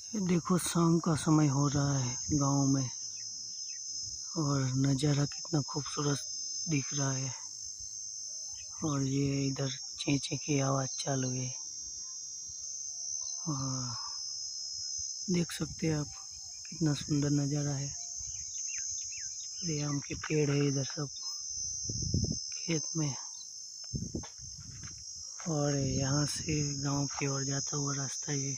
ये देखो शाम का समय हो रहा है गांव में और नज़ारा कितना खूबसूरत दिख रहा है। और ये इधर चेंचे की आवाज़ चालू है। और देख सकते हैं आप कितना सुंदर नज़ारा है। ये आम के पेड़ है इधर सब खेत में। और यहाँ से गांव की ओर जाता हुआ रास्ता ये